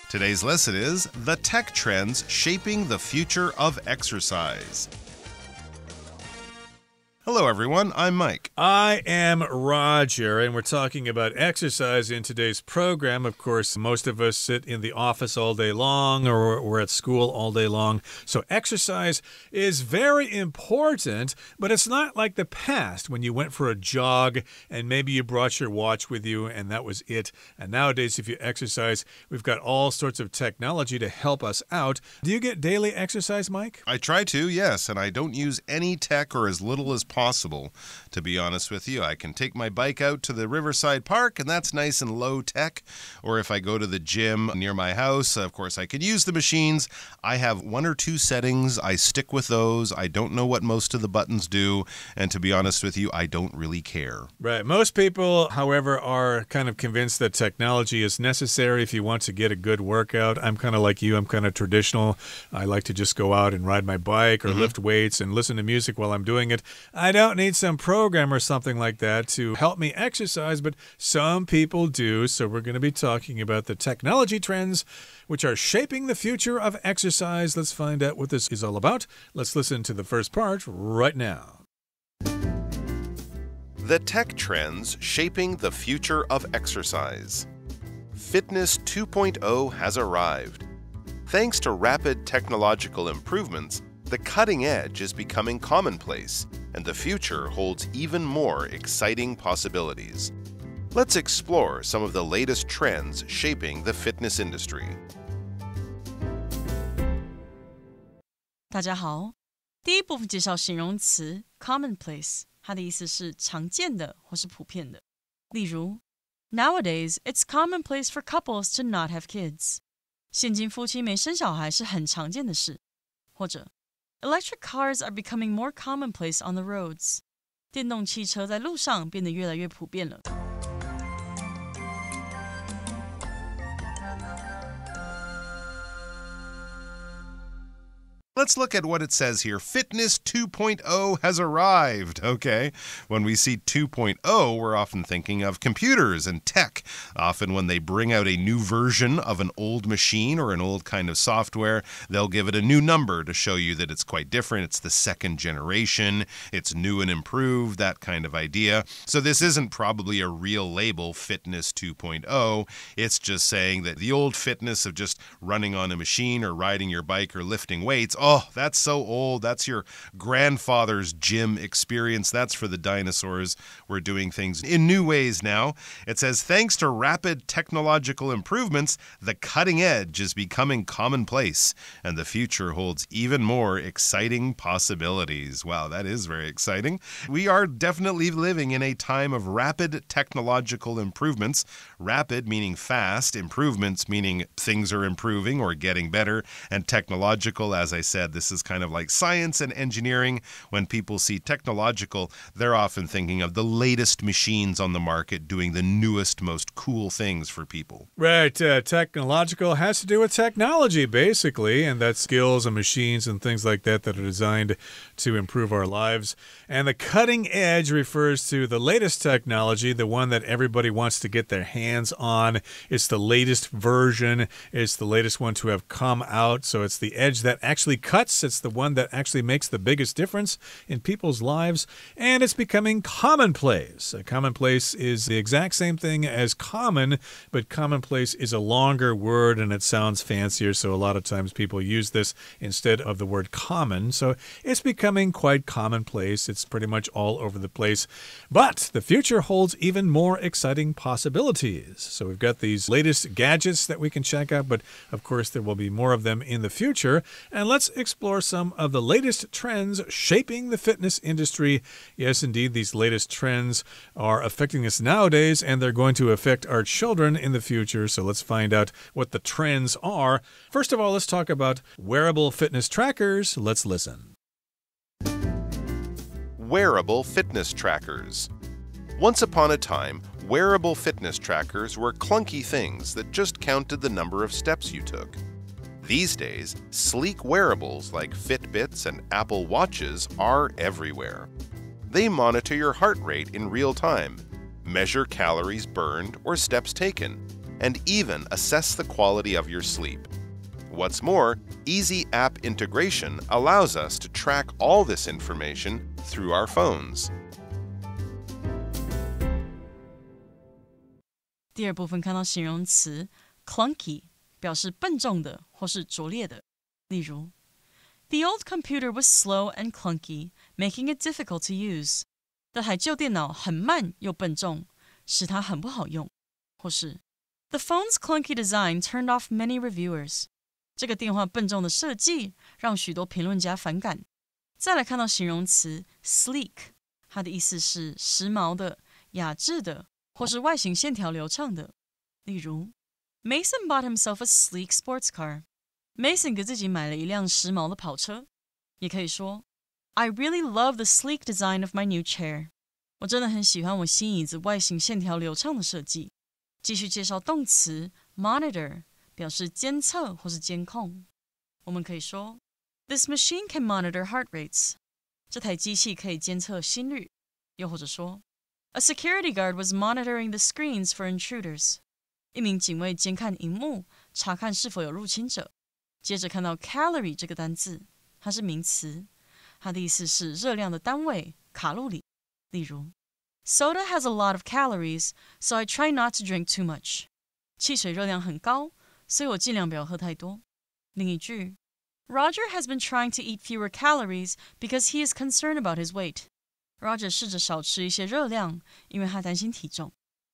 Today's lesson is The Tech Trends Shaping the Future of Exercise. Hello, everyone. I'm Mike. I am Roger, and we're talking about exercise in today's program. Of course, most of us sit in the office all day long, or we're at school all day long. So exercise is very important, but it's not like the past when you went for a jog and maybe you brought your watch with you and that was it. And nowadays, if you exercise, we've got all sorts of technology to help us out. Do you get daily exercise, Mike? I try to, yes, and I don't use any tech or as little as possible. To be honest with you, I can take my bike out to the Riverside Park, and that's nice and low tech. Or if I go to the gym near my house, of course, I can use the machines. I have one or two settings. I stick with those. I don't know what most of the buttons do, and to be honest with you, I don't really care. Right. Most people, however, are kind of convinced that technology is necessary if you want to get a good workout. I'm kind of like you. I'm kind of traditional. I like to just go out and ride my bike or lift weights and listen to music while I'm doing it. I don't need some program or something like that to help me exercise, but some people do. So we're going to be talking about the technology trends which are shaping the future of exercise. Let's find out what this is all about. Let's listen to the first part right now. The Tech Trends Shaping the Future of Exercise. Fitness 2.0 has arrived. Thanks to rapid technological improvements, the cutting edge is becoming commonplace, and the future holds even more exciting possibilities. Let's explore some of the latest trends shaping the fitness industry. 大家好，第一部分介绍形容词 commonplace， 它的意思是常见的或是普遍的。例如 Nowadays, it's commonplace for couples to not have kids. 现今夫妻没生小孩是很常见的事。或者Electric cars are becoming more commonplace on the roads. 电动汽车在路上变得越来越普遍了。Let's look at what it says here. Fitness 2.0 has arrived. Okay. When we see 2.0, we're often thinking of computers and tech. Often when they bring out a new version of an old machine or an old kind of software, they'll give it a new number to show you that it's quite different. It's the second generation. It's new and improved, that kind of idea. So this isn't probably a real label, Fitness 2.0. It's just saying that the old fitness of just running on a machine or riding your bike or lifting weights, oh, that's so old. That's your grandfather's gym experience. That's for the dinosaurs. We're doing things in new ways now. It says, thanks to rapid technological improvements, the cutting edge is becoming commonplace, and the future holds even more exciting possibilities. Wow, that is very exciting. We are definitely living in a time of rapid technological improvements. Rapid meaning fast, improvements meaning things are improving or getting better, and technological, as I said, this is kind of like science and engineering. When people see technological, they're often thinking of the latest machines on the market doing the newest, most cool things for people. Right. Technological has to do with technology, basically, and that's skills and machines and things like that that are designed to improve our lives. And the cutting edge refers to the latest technology, the one that everybody wants to get their hands on. It's the latest version. It's the latest one to have come out. So it's the edge that actually cuts. It's the one that actually makes the biggest difference in people's lives, and it's becoming commonplace. Commonplace is the exact same thing as common, but commonplace is a longer word and it sounds fancier, so a lot of times people use this instead of the word common. So it's becoming quite commonplace. It's pretty much all over the place, but the future holds even more exciting possibilities. So we've got these latest gadgets that we can check out, but of course there will be more of them in the future. And let's explore some of the latest trends shaping the fitness industry. Yes, indeed, these latest trends are affecting us nowadays, and they're going to affect our children in the future. So let's find out what the trends are. First of all, let's talk about wearable fitness trackers. Let's listen. Wearable fitness trackers. Once upon a time, wearable fitness trackers were clunky things that just counted the number of steps you took. These days, sleek wearables like Fitbits and Apple Watches are everywhere. They monitor your heart rate in real time, measure calories burned or steps taken, and even assess the quality of your sleep. What's more, easy app integration allows us to track all this information through our phones. 第二部分看到形容词 clunky 表示笨重的或是拙劣的，例如 The old computer was slow and clunky, making it difficult to use. 那台旧电脑很慢又笨重，使它很不好用。或是 The phone's clunky design turned off many reviewers. 这个电话笨重的设计让许多评论家反感。再来看到形容词 sleek， 它的意思是时髦的、雅致的，或是外形线条流畅的。例如 Mason bought himself a sleek sports car. Mason 给自己买了一辆时髦的跑车。也可以说 I really love the sleek design of my new chair. 我真的很喜欢我新椅子外形线条流畅的设计。继续介绍动词 monitor， 表示监测或是监控。我们可以说 This machine can monitor heart rates. 这台机器可以监测心率。又或者说 A security guard was monitoring the screens for intruders. 一名警卫监看萤幕，查看是否有入侵者。接着看到 calorie 这个单字，它是名词，它的意思是热量的单位，卡路里。例如 Soda has a lot of calories, so I try not to drink too much. 汽水热量很高，所以我尽量不要喝太多。另一句 Roger has been trying to eat fewer calories because he is concerned about his weight. Roger 试着少吃一些热量，因为他担心体重。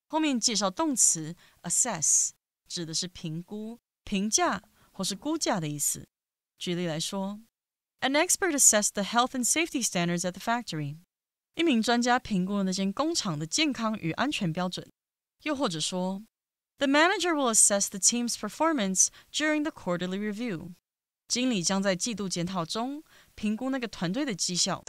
后面介绍动词 assess， 指的是评估、评价或是估价的意思。举例来说 An expert assessed the health and safety standards at the factory. 一名专家评估了那间工厂的健康与安全标准。又或者说 The manager will assess the team's performance during the quarterly review. 经理将在季度检讨中评估那个团队的绩效。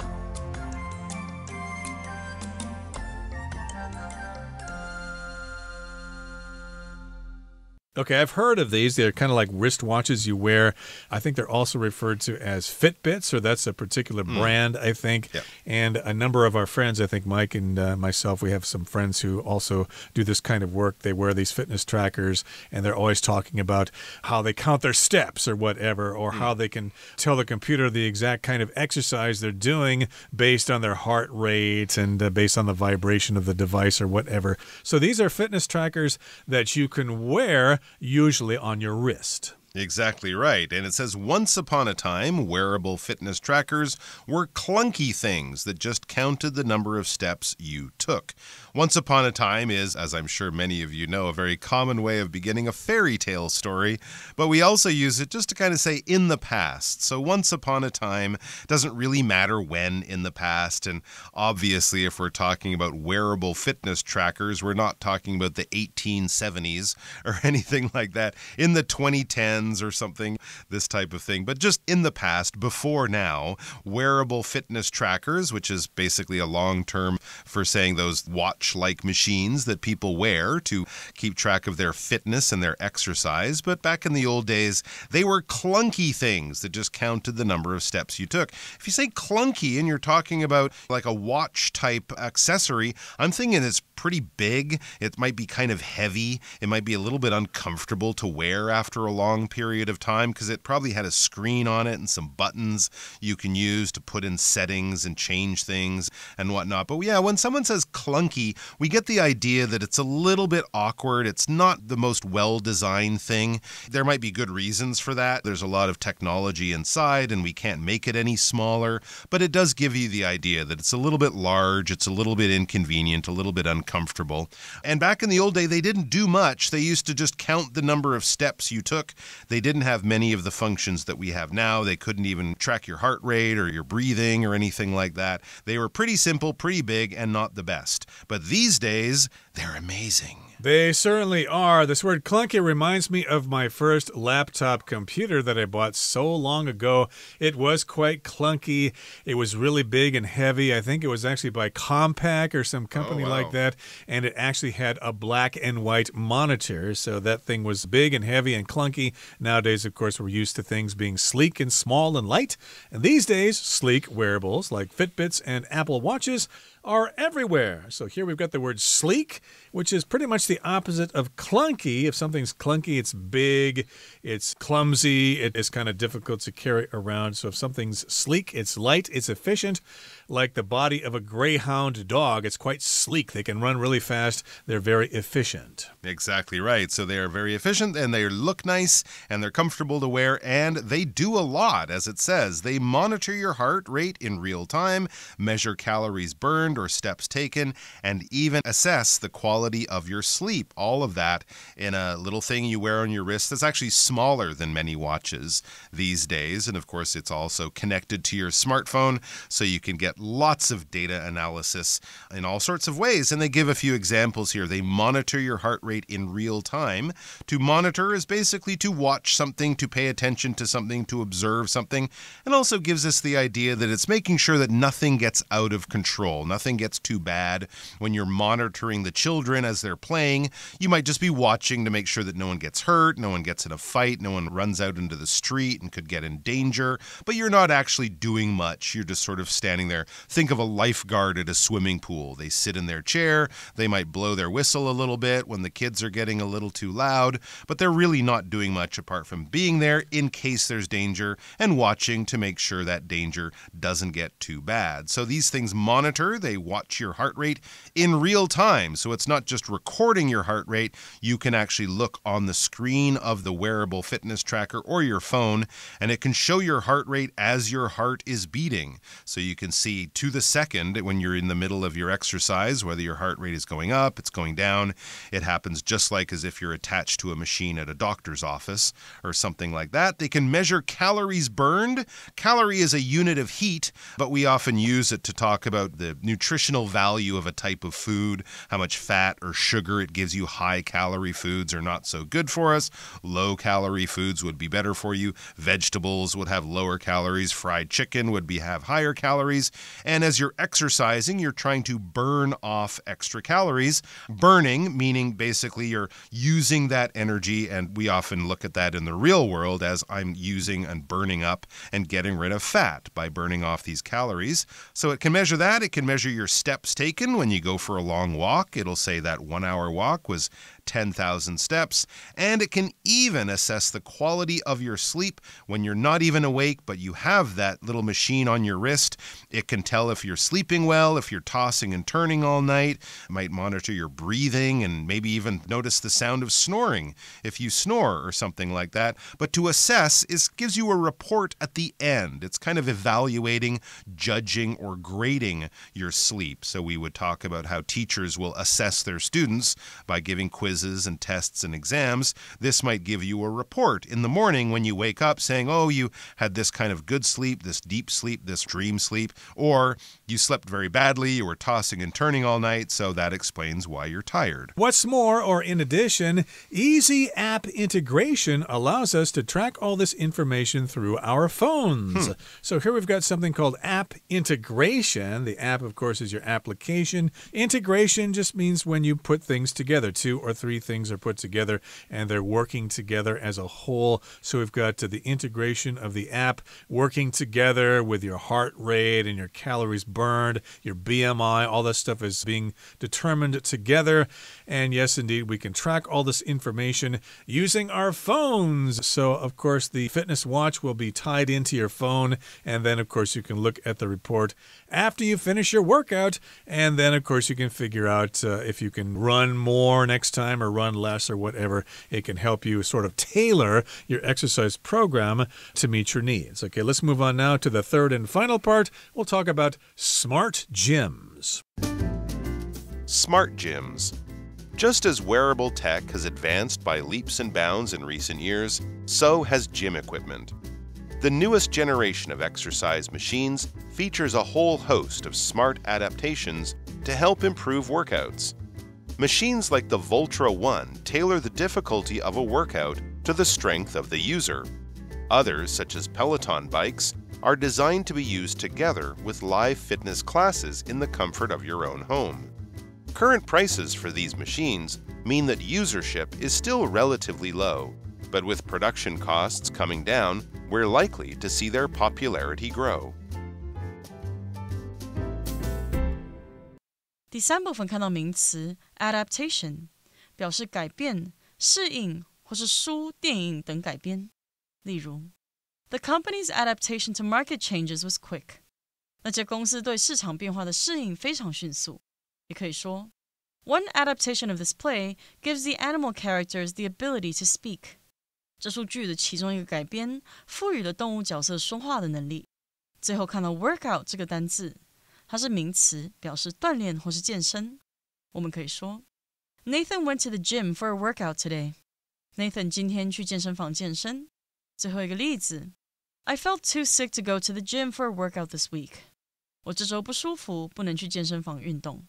Okay, I've heard of these. They're kind of like wristwatches you wear. I think they're also referred to as Fitbits, or that's a particular brand, I think. Yep. And a number of our friends, I think Mike and myself, we have some friends who also do this kind of work. They wear these fitness trackers, and they're always talking about how they count their steps or whatever, or how they can tell the computer the exact kind of exercise they're doing based on their heart rate and based on the vibration of the device or whatever. So these are fitness trackers that you can wear usually on your wrist. Exactly right. And it says, once upon a time, wearable fitness trackers were clunky things that just counted the number of steps you took. Once upon a time is, as I'm sure many of you know, a very common way of beginning a fairy tale story, but we also use it just to kind of say in the past. So once upon a time doesn't really matter when in the past. And obviously, if we're talking about wearable fitness trackers, we're not talking about the 1870s or anything like that. In the 2010s, or something, this type of thing. But just in the past, before now, wearable fitness trackers, which is basically a long term for saying those watch-like machines that people wear to keep track of their fitness and their exercise. But back in the old days, they were clunky things that just counted the number of steps you took. If you say clunky and you're talking about like a watch-type accessory, I'm thinking it's pretty big. It might be kind of heavy. It might be a little bit uncomfortable to wear after a long period of time because it probably had a screen on it and some buttons you can use to put in settings and change things and whatnot. But yeah, when someone says clunky, we get the idea that it's a little bit awkward. It's not the most well-designed thing. There might be good reasons for that. There's a lot of technology inside and we can't make it any smaller, but it does give you the idea that it's a little bit large, it's a little bit inconvenient, a little bit uncomfortable. And back in the old day, they didn't do much. They used to just count the number of steps you took. They didn't have many of the functions that we have now. They couldn't even track your heart rate or your breathing or anything like that. They were pretty simple, pretty big, and not the best. But these days, they're amazing. They certainly are. This word clunky reminds me of my first laptop computer that I bought so long ago. It was quite clunky. It was really big and heavy. I think it was actually by Compaq or some company like that. And it actually had a black and white monitor. So that thing was big and heavy and clunky. Nowadays, of course, we're used to things being sleek and small and light. And these days, sleek wearables like Fitbits and Apple Watches are everywhere. So here we've got the word sleek, which is pretty much the opposite of clunky. If something's clunky, it's big, it's clumsy, it is kind of difficult to carry around. So if something's sleek, it's light, it's efficient. Like the body of a greyhound dog, it's quite sleek. They can run really fast. They're very efficient. Exactly right. So they are very efficient and they look nice and they're comfortable to wear and they do a lot, as it says. They monitor your heart rate in real time, measure calories burned or steps taken, and even assess the quality of your sleep. All of that in a little thing you wear on your wrist that's actually smaller than many watches these days. And of course, it's also connected to your smartphone, so you can get lots of data analysis in all sorts of ways. And they give a few examples here. They monitor your heart rate in real time. To monitor is basically to watch something, to pay attention to something, to observe something. And also gives us the idea that it's making sure that nothing gets out of control. Nothing gets too bad. When you're monitoring the children as they're playing, you might just be watching to make sure that no one gets hurt, no one gets in a fight, no one runs out into the street and could get in danger. But you're not actually doing much. You're just sort of standing there. Think of a lifeguard at a swimming pool. They sit in their chair. They might blow their whistle a little bit when the kids are getting a little too loud, but they're really not doing much apart from being there in case there's danger and watching to make sure that danger doesn't get too bad. So these things monitor. They watch your heart rate in real time. So it's not just recording your heart rate. You can actually look on the screen of the wearable fitness tracker or your phone, and it can show your heart rate as your heart is beating. So you can see to the second when you're in the middle of your exercise, whether your heart rate is going up, it's going down. It happens just like as if you're attached to a machine at a doctor's office or something like that. They can measure calories burned. Calorie is a unit of heat, but we often use it to talk about the nutritional value of a type of food, how much fat or sugar it gives you. High-calorie foods are not so good for us. Low-calorie foods would be better for you. Vegetables would have lower calories. Fried chicken would have higher calories. And as you're exercising, you're trying to burn off extra calories. Burning, meaning basically you're using that energy, and we often look at that in the real world as I'm using and burning up and getting rid of fat by burning off these calories. So it can measure that. It can measure your steps taken when you go for a long walk. It'll say that 1 hour walk was 10,000 steps, and it can even assess the quality of your sleep when you're not even awake, but you have that little machine on your wrist. It can tell if you're sleeping well, if you're tossing and turning all night. It might monitor your breathing and maybe even notice the sound of snoring if you snore or something like that. But to assess, it gives you a report at the end. It's kind of evaluating, judging, or grading your sleep. So we would talk about how teachers will assess their students by giving quizzes and tests and exams. This might give you a report in the morning when you wake up saying, oh, you had this kind of good sleep, this deep sleep, this dream sleep, or you slept very badly, you were tossing and turning all night, so that explains why you're tired. What's more, or in addition, easy app integration allows us to track all this information through our phones. So here we've got something called app integration. The app, of course, is your application. Integration just means when you put things together. 2 or 3 things are put together and they're working together as a whole. So we've got the integration of the app working together with your heart rate and your calories burned, your BMI, all that stuff is being determined together. And yes, indeed, we can track all this information using our phones. So, of course, the fitness watch will be tied into your phone. And then, of course, you can look at the report after you finish your workout. And then, of course, you can figure out if you can run more next time or run less or whatever. It can help you sort of tailor your exercise program to meet your needs. Okay, let's move on now to the third and final part. We'll talk about smart gyms. Smart gyms. Just as wearable tech has advanced by leaps and bounds in recent years, so has gym equipment. The newest generation of exercise machines features a whole host of smart adaptations to help improve workouts. Machines like the Voltra 1 tailor the difficulty of a workout to the strength of the user. Others, such as Peloton bikes, are designed to be used together with live fitness classes in the comfort of your own home. Current prices for these machines mean that usership is still relatively low, but with production costs coming down, we're likely to see their popularity grow. 第3部分看到名词 adaptation， 表示改变、适应或是书、电影等改编。例如 The company's adaptation to market changes was quick. 那家公司对市场变化的适应非常迅速。也可以说 One adaptation of this play gives the animal characters the ability to speak. 这出剧的其中一个改编赋予了动物角色说话的能力。最后看到 workout 这个单字，它是名词，表示锻炼或是健身。我们可以说 Nathan went to the gym for a workout today. Nathan 今天去健身房健身。最后一个例子 I felt too sick to go to the gym for a workout this week. 我这周不舒服，不能去健身房运动。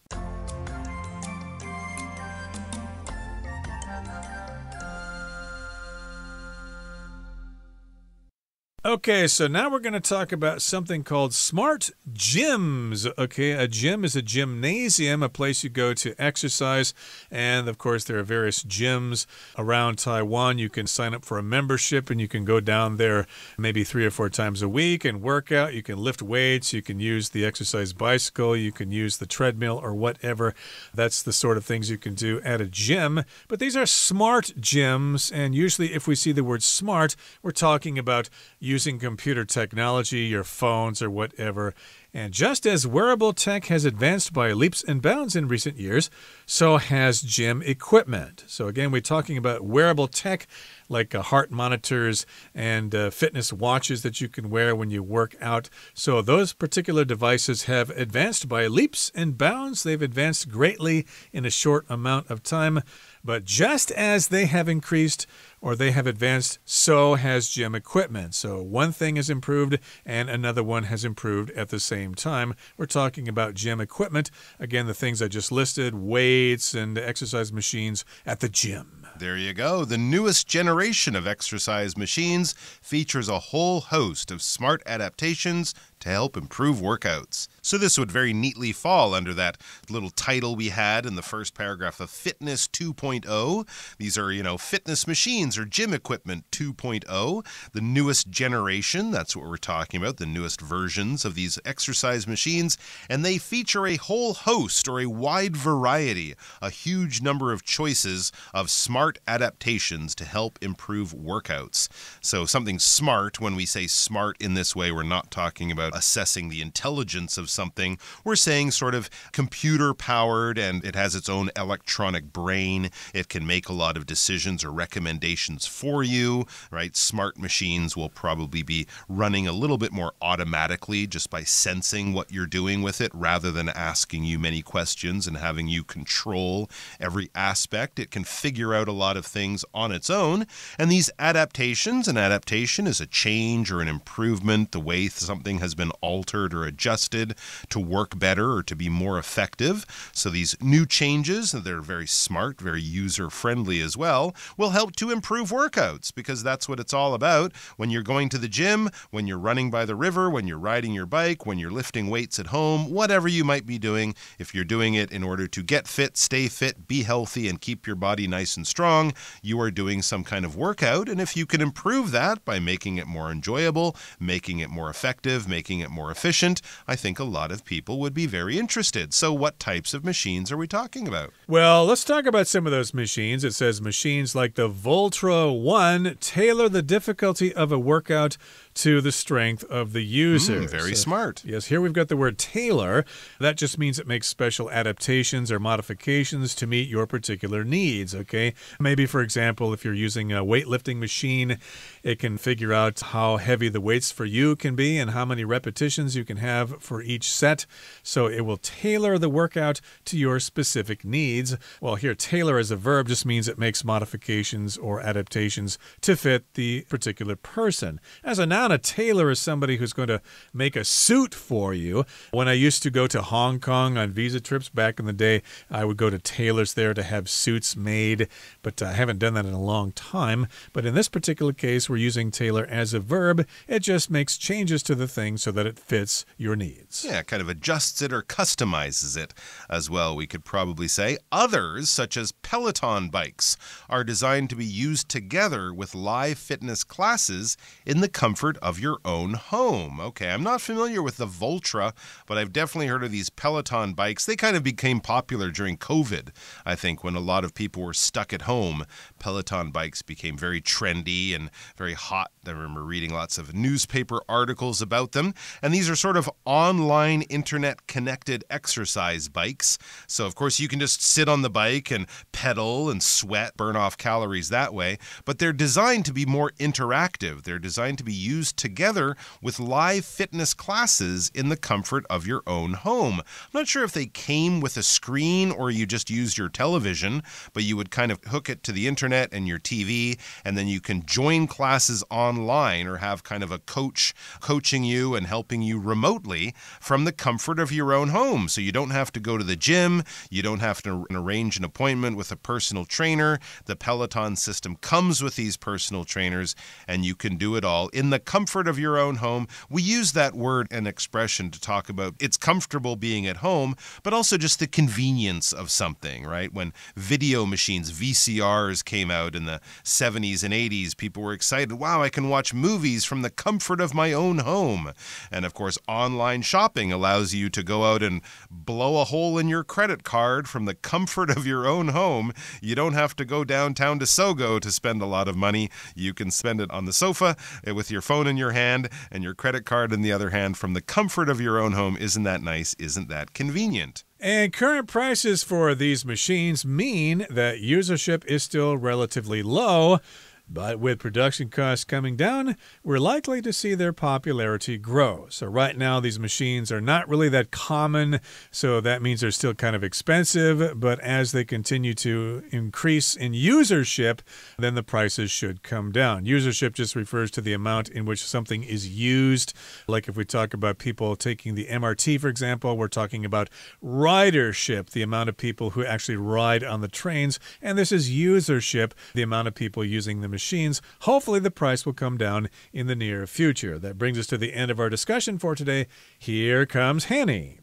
Okay, so now we're going to talk about something called smart gyms. Okay, a gym is a gymnasium, a place you go to exercise. And of course, there are various gyms around Taiwan. You can sign up for a membership and you can go down there maybe 3 or 4 times a week and work out. You can lift weights. You can use the exercise bicycle. You can use the treadmill or whatever. That's the sort of things you can do at a gym. But these are smart gyms. And usually if we see the word smart, we're talking about using computer technology, your phones or whatever. And just as wearable tech has advanced by leaps and bounds in recent years, so has gym equipment. So again, we're talking about wearable tech like heart monitors and fitness watches that you can wear when you work out. So those particular devices have advanced by leaps and bounds. They've advanced greatly in a short amount of time. But just as they have increased or they have advanced, so has gym equipment. So one thing has improved and another one has improved at the same time. We're talking about gym equipment. Again, the things I just listed, weights and exercise machines at the gym. There you go. The newest generation of exercise machines features a whole host of smart adaptations to help improve workouts. So this would very neatly fall under that little title we had in the first paragraph of Fitness 2.0. These are, fitness machines or gym equipment 2.0. The newest generation, that's what we're talking about, the newest versions of these exercise machines. And they feature a whole host or a wide variety, a huge number of choices of smart adaptations to help improve workouts. So something smart, when we say smart in this way, we're not talking about assessing the intelligence of something. We're saying sort of computer-powered, and it has its own electronic brain. It can make a lot of decisions or recommendations for you, right? Smart machines will probably be running a little bit more automatically just by sensing what you're doing with it rather than asking you many questions and having you control every aspect. It can figure out a lot of things on its own. And these adaptations, an adaptation is a change or an improvement, the way something has been altered or adjusted to work better or to be more effective. So these new changes, they're very smart, very user-friendly as well, will help to improve workouts because that's what it's all about. When you're going to the gym, when you're running by the river, when you're riding your bike, when you're lifting weights at home, whatever you might be doing, if you're doing it in order to get fit, stay fit, be healthy, and keep your body nice and strong, you are doing some kind of workout. And if you can improve that by making it more enjoyable, making it more effective, making it more efficient, I think a lot of people would be very interested. So what types of machines are we talking about? Well, let's talk about some of those machines. It says machines like the Voltra 1 tailor the difficulty of a workout to the strength of the user. Very smart. Yes, here we've got the word tailor. That just means it makes special adaptations or modifications to meet your particular needs, okay? Maybe, for example, if you're using a weightlifting machine, it can figure out how heavy the weights for you can be and how many repetitions you can have for each set. So it will tailor the workout to your specific needs. Well, here, tailor as a verb just means it makes modifications or adaptations to fit the particular person. As a noun, a tailor is somebody who's going to make a suit for you. When I used to go to Hong Kong on visa trips back in the day, I would go to tailors there to have suits made, but I haven't done that in a long time. But in this particular case, we're using tailor as a verb. It just makes changes to the thing so that it fits your needs. Yeah, kind of adjusts it or customizes it as well, we could probably say. Others, such as Peloton bikes, are designed to be used together with live fitness classes in the comfort comfort of your own home. Okay, I'm not familiar with the Voltra, but I've definitely heard of these Peloton bikes. They kind of became popular during COVID, I think, when a lot of people were stuck at home. Peloton bikes became very trendy and very hot. I remember reading lots of newspaper articles about them. And these are sort of online internet-connected exercise bikes. So, of course, you can just sit on the bike and pedal and sweat, burn off calories that way. But they're designed to be more interactive. They're designed to be used together with live fitness classes in the comfort of your own home. I'm not sure if they came with a screen or you just used your television, but you would kind of hook it to the internet and your TV, and then you can join classes online or have kind of a coach coaching you and helping you remotely from the comfort of your own home. So you don't have to go to the gym. You don't have to arrange an appointment with a personal trainer. The Peloton system comes with these personal trainers, and you can do it all in the comfort of your own home. We use that word and expression to talk about it's comfortable being at home, but also just the convenience of something, right? When video machines, VCRs came out in the 70s and 80s, people were excited. Wow, I can watch movies from the comfort of my own home. And of course, online shopping allows you to go out and blow a hole in your credit card from the comfort of your own home. You don't have to go downtown to Sogo to spend a lot of money. You can spend it on the sofa with your phone in your hand and your credit card in the other hand from the comfort of your own home. Isn't that nice? Isn't that convenient? And current prices for these machines mean that usership is still relatively low. But with production costs coming down, we're likely to see their popularity grow. So right now, these machines are not really that common, so that means they're still kind of expensive. But as they continue to increase in usership, then the prices should come down. Usership just refers to the amount in which something is used. Like if we talk about people taking the MRT, for example, we're talking about ridership, the amount of people who actually ride on the trains. And this is usership, the amount of people using the machines. Hopefully the price will come down in the near future. That brings us to the end of our discussion for today. Here comes Hanny.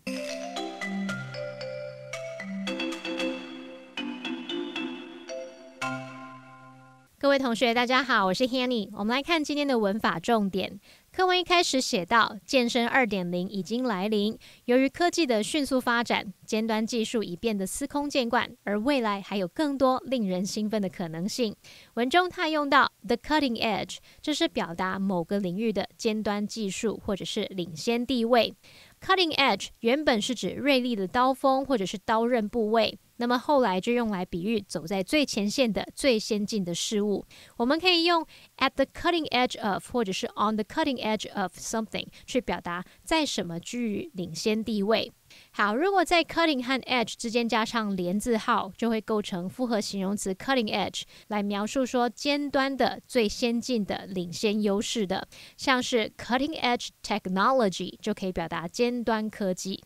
各位同学大家好，我是 Hanny。 我们来看今天的文法重点。课文一开始写到，健身 2.0 已经来临。由于科技的迅速发展，尖端技术已变得司空见惯，而未来还有更多令人兴奋的可能性。文中他用到 the cutting edge， 这是表达某个领域的尖端技术或者是领先地位。Cutting edge 原本是指锐利的刀锋或者是刀刃部位，那么后来就用来比喻走在最前线的最先进的事物。我们可以用 at the cutting edge of 或者是 on the cutting edge of something 去表达在什么居于领先地位。好，如果在 cutting 和 edge 之间加上连字号，就会构成复合形容词 cutting edge 来描述说尖端的、最先进的、领先优势的，像是 cutting edge technology 就可以表达尖端科技。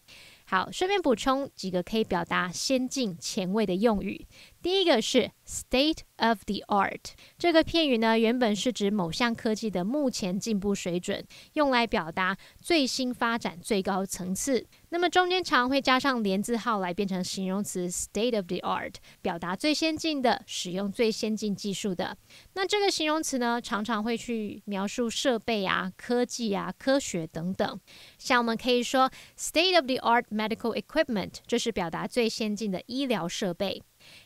好，顺便补充几个可以表达先进、前卫的用语。第一个是 state of the art， 这个片语呢，原本是指某项科技的目前进步水准，用来表达最新发展最高层次。那么中间常会加上连字号来变成形容词 state of the art， 表达最先进的、使用最先进技术的。那这个形容词呢，常常会去描述设备啊、科技啊、科学等等。像我们可以说 state of the art medical equipment， 就是表达最先进的医疗设备。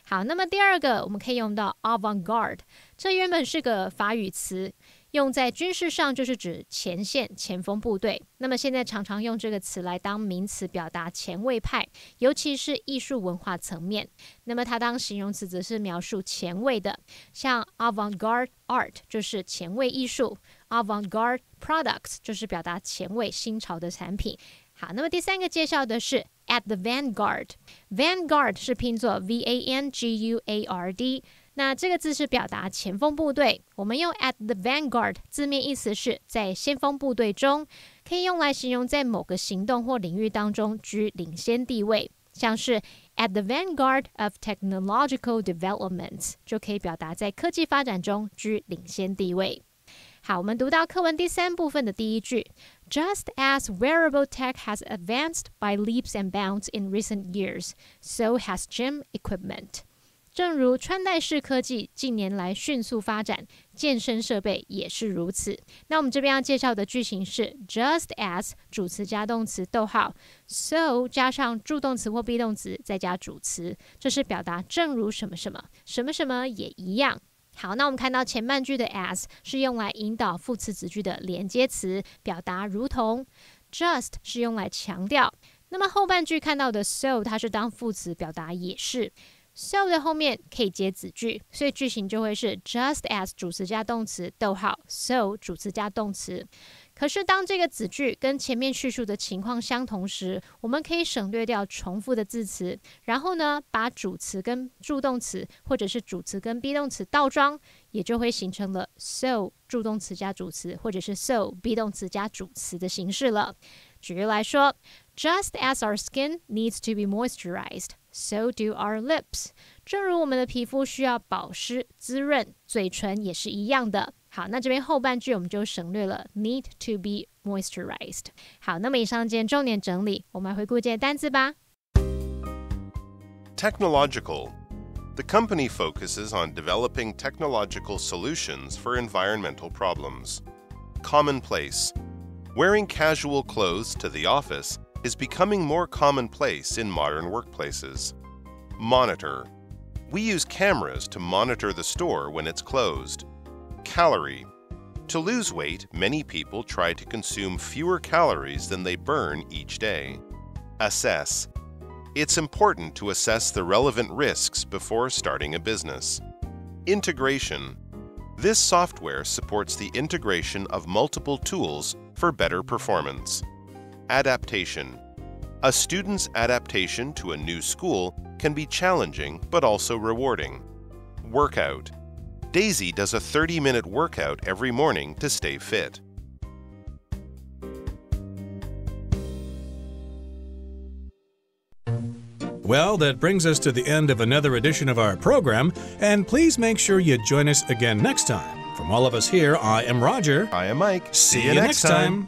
好，那么第二个我们可以用到 avant-garde， 这原本是个法语词，用在军事上就是指前线、前锋部队。那么现在常常用这个词来当名词表达前卫派，尤其是艺术文化层面。那么它当形容词则是描述前卫的，像 avant-garde art 就是前卫艺术， avant-garde products 就是表达前卫新潮的产品。好，那么第三个介绍的是 at the vanguard， vanguard 是拼作 V-A-N-G-U-A-R-D， 那这个字是表达前锋部队。我们用 at the vanguard 字面意思是在先锋部队中，可以用来形容在某个行动或领域当中居领先地位，像是 at the vanguard of technological developments 就可以表达在科技发展中居领先地位。好，我们读到课文第3部分的第一句 Just as wearable tech has advanced by leaps and bounds in recent years, so has gym equipment. 这正如穿戴式科技近年来迅速发展，健身设备也是如此。那我们这边要介绍的句型是 just as 主词加动词，逗号 so 加上助动词或 be 动词再加主词，这是表达正如什么什么，什么什么也一样。好，那我们看到前半句的 as 是用来引导副词子句的连接词，表达如同。just 是用来强调。那么后半句看到的 so 它是当副词，表达也是。so 的后面可以接子句，所以句型就会是 just as 主词加动词，逗号 so 主词加动词。可是当这个子句跟前面叙述的情况相同时，我们可以省略掉重复的字词，然后呢把主词跟助动词或者是主词跟 be 动词倒装，也就会形成了 so 助动词加主词或者是 so be 动词加主词的形式了。举例来说 Just as our skin needs to be moisturized, so do our lips. 正如我们的皮肤需要保湿滋润，嘴唇也是一样的。好，那这边后半句我们就省略了 need to be moisturized。好，那么以上今天重点整理，我们来回顾这些单字吧。Technological. The company focuses on developing technological solutions for environmental problems. Commonplace. Wearing casual clothes to the office is becoming more commonplace in modern workplaces. Monitor. We use cameras to monitor the store when it's closed. Calorie. To lose weight, many people try to consume fewer calories than they burn each day. Assess. It's important to assess the relevant risks before starting a business. Integration. This software supports the integration of multiple tools for better performance. Adaptation. A student's adaptation to a new school can be challenging but also rewarding. Workout. Daisy does a 30-minute workout every morning to stay fit. Well, that brings us to the end of another edition of our program, and please make sure you join us again next time. From all of us here, I am Roger. I am Mike. See you next time.